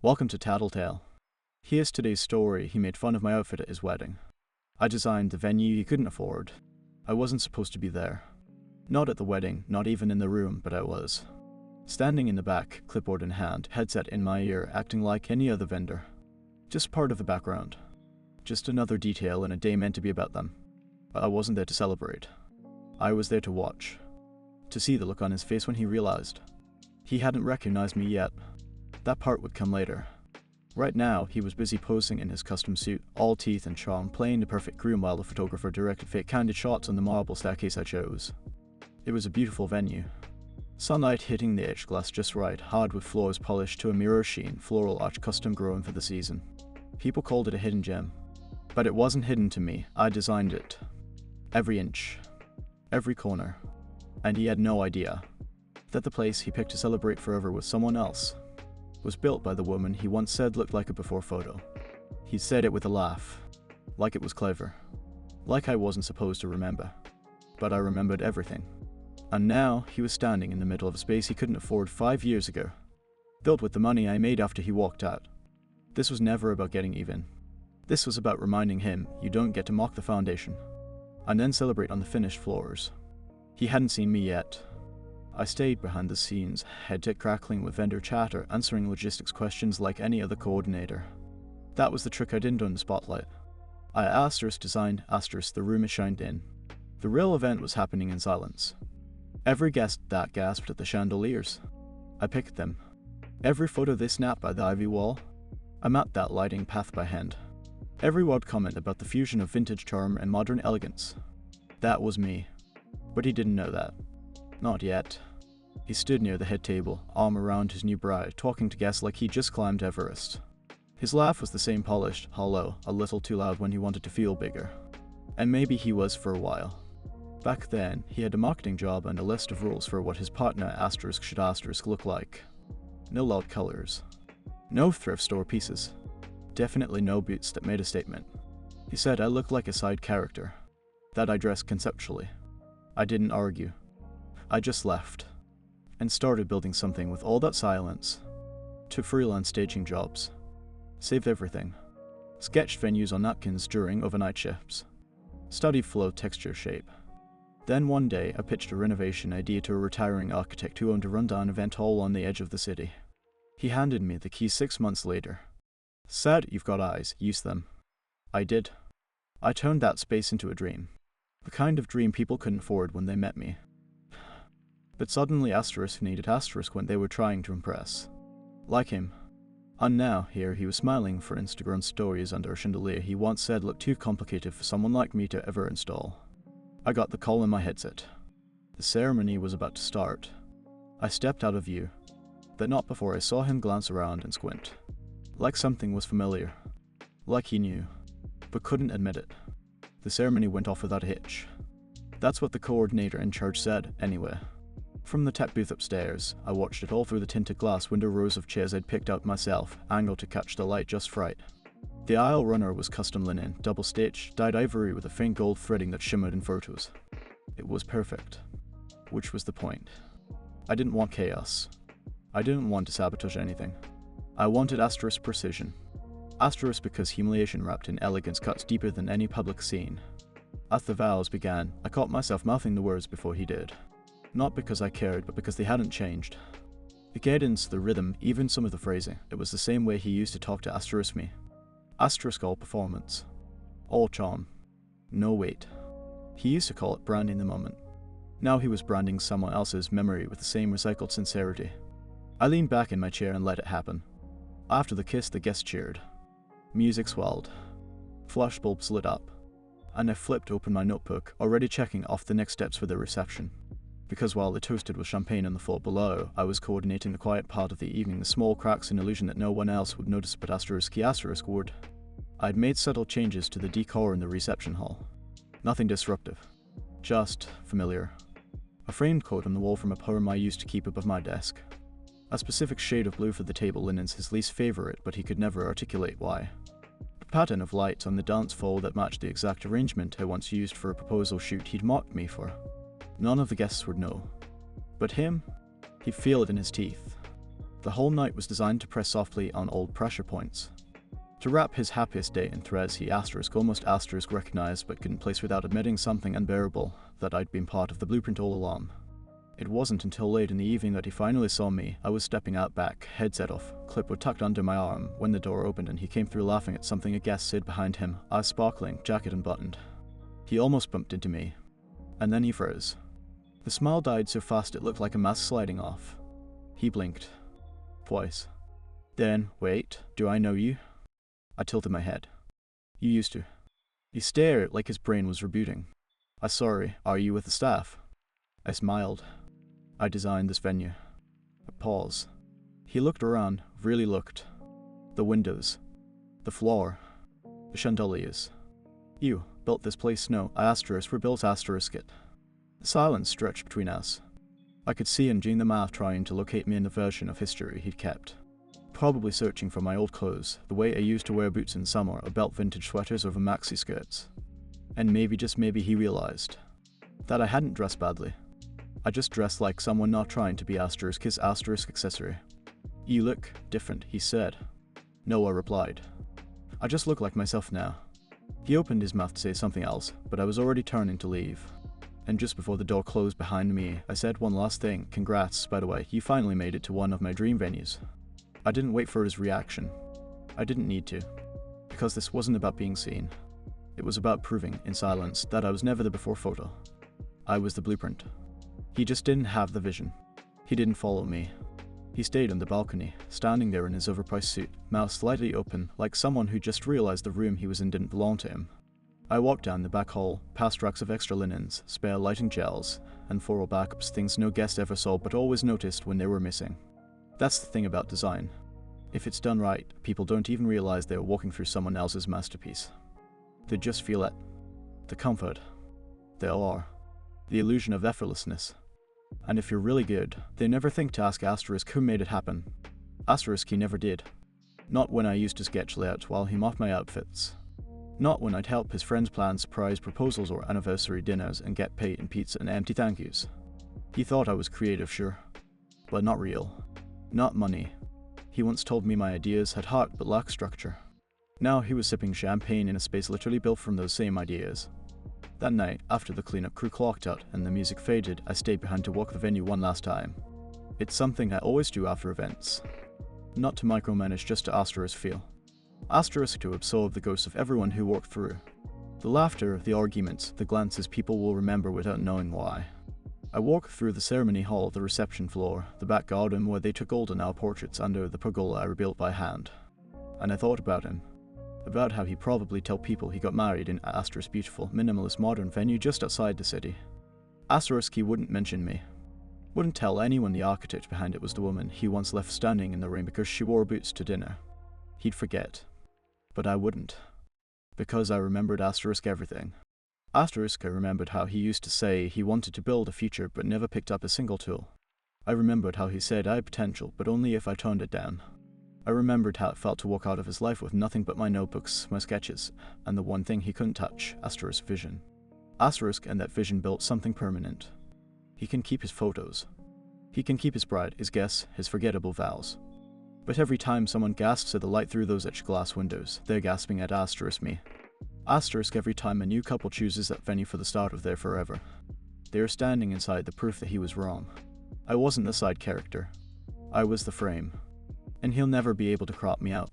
Welcome to Tattletale. Here's today's story. He made fun of my outfit at his wedding. I designed the venue he couldn't afford. I wasn't supposed to be there. Not at the wedding, not even in the room, but I was. Standing in the back, clipboard in hand, headset in my ear, acting like any other vendor. Just part of the background. Just another detail in a day meant to be about them. But I wasn't there to celebrate. I was there to watch. To see the look on his face when he realized. He hadn't recognized me yet. That part would come later. Right now, he was busy posing in his custom suit, all teeth and charm, playing the perfect groom while the photographer directed fake candid shots on the marble staircase I chose. It was a beautiful venue. Sunlight hitting the edge glass just right, hardwood floors polished to a mirror sheen, floral arch custom grown for the season. People called it a hidden gem. But it wasn't hidden to me. I designed it. Every inch. Every corner. And he had no idea that the place he picked to celebrate forever with someone else was built by the woman he once said looked like a before photo. He said it with a laugh, like it was clever, like I wasn't supposed to remember. But I remembered everything. And now he was standing in the middle of a space he couldn't afford 5 years ago, built with the money I made after he walked out. This was never about getting even. This was about reminding him you don't get to mock the foundation, and then celebrate on the finished floors. He hadn't seen me yet. I stayed behind the scenes, head crackling with vendor chatter, answering logistics questions like any other coordinator. That was the trick I didn't do in the spotlight. I designed the room it shined in. The real event was happening in silence. Every guest that gasped at the chandeliers. I picked them. Every photo they snapped by the ivy wall. I mapped that lighting path by hand. Every word comment about the fusion of vintage charm and modern elegance. That was me. But he didn't know that. Not yet. He stood near the head table, arm around his new bride, talking to guests like he'd just climbed Everest. His laugh was the same polished, hollow, a little too loud when he wanted to feel bigger. And maybe he was for a while. Back then, he had a marketing job and a list of rules for what his partner should look like. No loud colors. No thrift store pieces. Definitely no boots that made a statement. He said I looked like a side character. That I dressed conceptually. I didn't argue. I just left. And started building something with all that silence. Took freelance staging jobs. Saved everything. Sketched venues on napkins during overnight shifts. Studied flow, texture, shape. Then one day I pitched a renovation idea to a retiring architect who owned a rundown event hall on the edge of the city. He handed me the keys 6 months later. Said, "You've got eyes, use them." I did. I turned that space into a dream. The kind of dream people couldn't afford when they met me. But suddenly needed when they were trying to impress. Like him. And now, here he was smiling for Instagram stories under a chandelier he once said looked too complicated for someone like me to ever install. I got the call in my headset. The ceremony was about to start. I stepped out of view, but not before I saw him glance around and squint. Like something was familiar. Like he knew, but couldn't admit it. The ceremony went off without a hitch. That's what the coordinator in charge said, anyway. From the tech booth upstairs, I watched it all through the tinted glass window rows of chairs I'd picked out myself, angled to catch the light just right. The aisle runner was custom linen, double-stitched, dyed ivory with a faint gold threading that shimmered in photos. It was perfect. Which was the point. I didn't want chaos. I didn't want to sabotage anything. I wanted precision. Because humiliation wrapped in elegance cuts deeper than any public scene. As the vows began, I caught myself mouthing the words before he did. Not because I cared, but because they hadn't changed. The cadence, the rhythm, even some of the phrasing, it was the same way he used to talk to me. All performance. All charm. No weight. He used to call it branding the moment. Now he was branding someone else's memory with the same recycled sincerity. I leaned back in my chair and let it happen. After the kiss, the guests cheered. Music swelled. Flashbulbs lit up. And I flipped open my notebook, already checking off the next steps for the reception. Because while they toasted with champagne on the floor below, I was coordinating the quiet part of the evening, the small cracks and illusion that no one else would notice but asterisk would. I'd made subtle changes to the decor in the reception hall. Nothing disruptive. Just familiar. A framed quote on the wall from a poem I used to keep above my desk. A specific shade of blue for the table linens, his least favorite, but he could never articulate why. A pattern of lights on the dance floor that matched the exact arrangement I once used for a proposal shoot he'd mocked me for. None of the guests would know. But him? He'd feel it in his teeth. The whole night was designed to press softly on old pressure points. To wrap his happiest day in threads, he almost recognized but couldn't place without admitting something unbearable, that I'd been part of the blueprint all along. It wasn't until late in the evening that he finally saw me. I was stepping out back, headset off, clipboard tucked under my arm, when the door opened and he came through laughing at something a guest said behind him, eyes sparkling, jacket unbuttoned. He almost bumped into me. And then he froze. The smile died so fast it looked like a mask sliding off. He blinked. Twice. Then, wait, do I know you? I tilted my head. You used to. He stared like his brain was rebooting. Sorry, are you with the staff? I smiled. I designed this venue. A pause. He looked around, really looked. The windows. The floor. The chandeliers. You built this place? No, we built it. The silence stretched between us. I could see him doing the math, trying to locate me in the version of history he'd kept. Probably searching for my old clothes, the way I used to wear boots in summer or belt vintage sweaters over maxi skirts. And maybe, just maybe, he realized that I hadn't dressed badly. I just dressed like someone not trying to be his asterisk accessory. You look different, he said. No, I replied. I just look like myself now. He opened his mouth to say something else, but I was already turning to leave. And just before the door closed behind me, I said one last thing. Congrats, by the way, you finally made it to one of my dream venues. I didn't wait for his reaction. I didn't need to. Because this wasn't about being seen. It was about proving, in silence, that I was never the before photo. I was the blueprint. He just didn't have the vision. He didn't follow me. He stayed on the balcony, standing there in his overpriced suit, mouth slightly open, like someone who just realized the room he was in didn't belong to him. I walked down the back hall, past racks of extra linens, spare lighting gels, and floral backups, things no guest ever saw but always noticed when they were missing. That's the thing about design. If it's done right, people don't even realize they are walking through someone else's masterpiece. They just feel it. The comfort. The awe. The illusion of effortlessness. And if you're really good, they never think to ask who made it happen. He never did. Not when I used to sketch layout while he mocked my outfits. Not when I'd help his friends plan surprise proposals or anniversary dinners and get paid in pizza and empty thank yous. He thought I was creative, sure. But not real. Not money. He once told me my ideas had heart but lacked structure. Now he was sipping champagne in a space literally built from those same ideas. That night, after the cleanup crew clocked out and the music faded, I stayed behind to walk the venue one last time. It's something I always do after events. Not to micromanage, just to feel. To absorb the ghosts of everyone who walked through. The laughter, the arguments, the glances people will remember without knowing why. I walked through the ceremony hall, the reception floor, the back garden where they took old and our portraits under the pergola I rebuilt by hand. And I thought about him. About how he'd probably tell people he got married in beautiful, minimalist modern venue just outside the city. He wouldn't mention me. Wouldn't tell anyone the architect behind it was the woman he once left standing in the rain because she wore boots to dinner. He'd forget. But I wouldn't. Because I remembered everything. I remembered how he used to say he wanted to build a future but never picked up a single tool. I remembered how he said I had potential, but only if I turned it down. I remembered how it felt to walk out of his life with nothing but my notebooks, my sketches, and the one thing he couldn't touch, vision. And that vision built something permanent. He can keep his photos. He can keep his bride, his guests, his forgettable vows. But every time someone gasps at the light through those etched glass windows, they're gasping at me. Every time a new couple chooses that venue for the start of their forever. They are standing inside the proof that he was wrong. I wasn't the side character. I was the frame. And he'll never be able to crop me out.